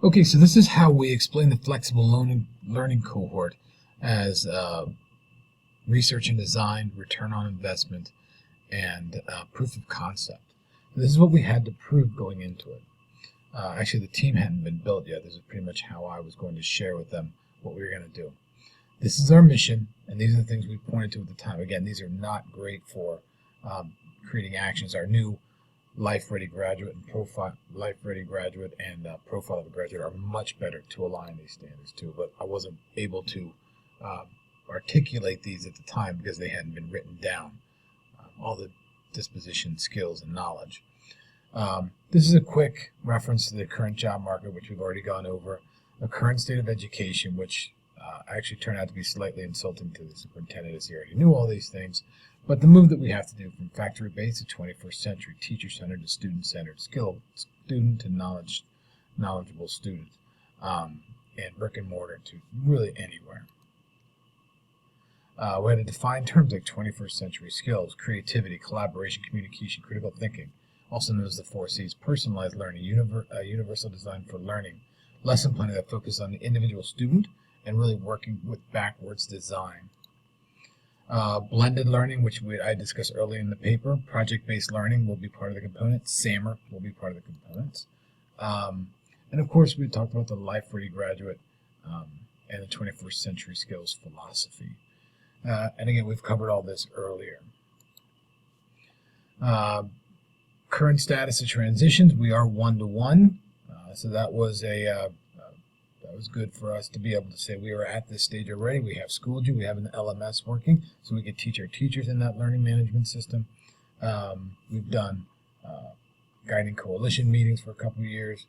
Okay, so this is how we explain the flexible learning cohort as research and design, return on investment, and proof of concept. This is what we had to prove going into it. Actually, the team hadn't been built yet. This is pretty much how I was going to share with them what we were going to do. This is our mission, and these are the things we pointed to at the time. Again, these are not great for creating actions. Our new Life Ready Graduate and Profile Life Ready Graduate and Profile of a Graduate are much better to align these standards to, but I wasn't able to articulate these at the time because they hadn't been written down. All the disposition, skills, and knowledge. This is a quick reference to the current job market, which we've already gone over, the current state of education, which actually turned out to be slightly insulting to the superintendent as he already knew all these things, but the move that we have to do from factory-based to 21st century, teacher-centered to student-centered, skilled student to knowledgeable student, and brick and mortar to really anywhere. We had to define terms like 21st century skills, creativity, collaboration, communication, critical thinking, also known as the 4 C's, personalized learning, universal design for learning, lesson planning that focuses on the individual student and really working with backwards design. Blended learning, which I discussed earlier in the paper, project-based learning will be part of the component, SAMR will be part of the components. And of course, we talked about the Life Ready Graduate and the 21st century skills philosophy. And again, we've covered all this earlier. Current status of transitions, we are 1-to-1. So that was that was good for us to be able to say we are at this stage already. We have Schoology, we have an LMS working, so we could teach our teachers in that learning management system. We've done guiding coalition meetings for a couple of years,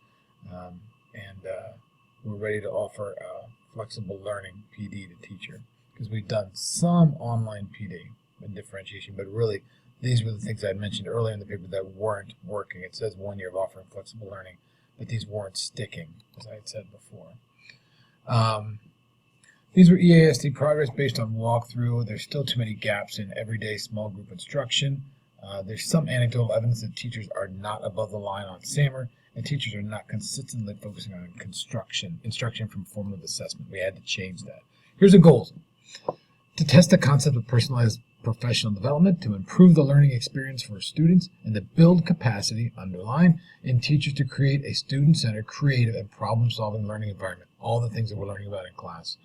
and we're ready to offer flexible learning PD to teacher, because we've done some online PD and differentiation, but really these were the things I had mentioned earlier in the paper that weren't working. It says 1 year of offering flexible learning, but these weren't sticking, as I had said before. These were EASD progress based on walkthrough. There's still too many gaps in everyday small group instruction. There's some anecdotal evidence that teachers are not above the line on SAMR, and teachers are not consistently focusing on instruction from formative assessment. We had to change that. Here's the goals. To test the concept of personalized professional development, to improve the learning experience for students, and to build capacity, underline, in teachers to create a student-centered, creative, and problem-solving learning environment. All the things that we're learning about in class.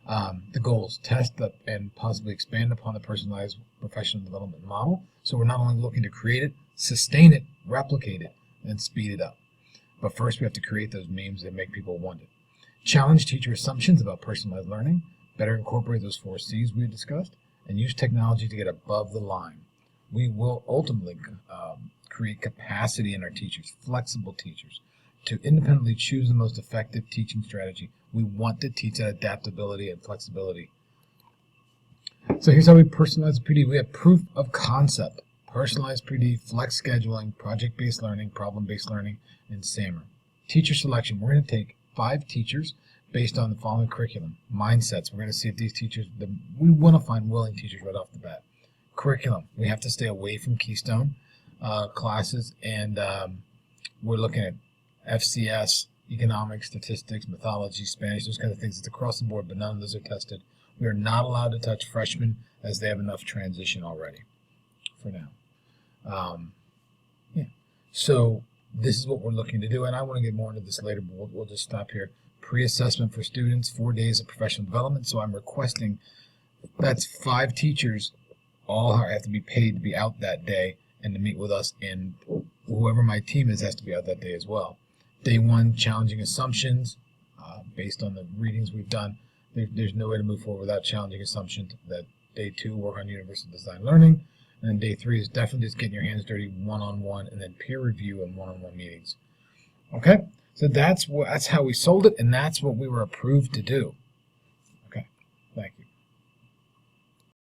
The goals, test and possibly expand upon the personalized professional development model. So we're not only looking to create it, sustain it, replicate it, and speed it up. But first we have to create those memes that make people want it. Challenge teacher assumptions about personalized learning, better incorporate those 4 C's we discussed, and use technology to get above the line. We will ultimately create capacity in our teachers, flexible teachers, to independently choose the most effective teaching strategy. We want to teach that adaptability and flexibility. So here's how we personalize the PD. We have proof of concept, personalized PD, flex scheduling, project-based learning, problem-based learning, and SAMR. Teacher selection. We're going to take 5 teachers based on the following curriculum. Mindsets. We're going to see if these teachers, we want to find willing teachers right off the bat. Curriculum. We have to stay away from Keystone classes, and we're looking at FCS, economics, statistics, mythology, Spanish, those kinds of things. It's across the board, but none of those are tested. We are not allowed to touch freshmen as they have enough transition already for now. Yeah. So this is what we're looking to do, and I want to get more into this later, but we'll just stop here. Pre-assessment for students, 4 days of professional development. So I'm requesting that's 5 teachers, all have to be paid to be out that day and to meet with us, and whoever my team is has to be out that day as well. Day 1, challenging assumptions based on the readings we've done. There's no way to move forward without challenging assumptions. That day 2, work on universal design learning, and then day 3 is definitely just getting your hands dirty one-on-one, and then peer review and one-on-one meetings. Okay. So that's how we sold it, and that's what we were approved to do. Okay, thank you.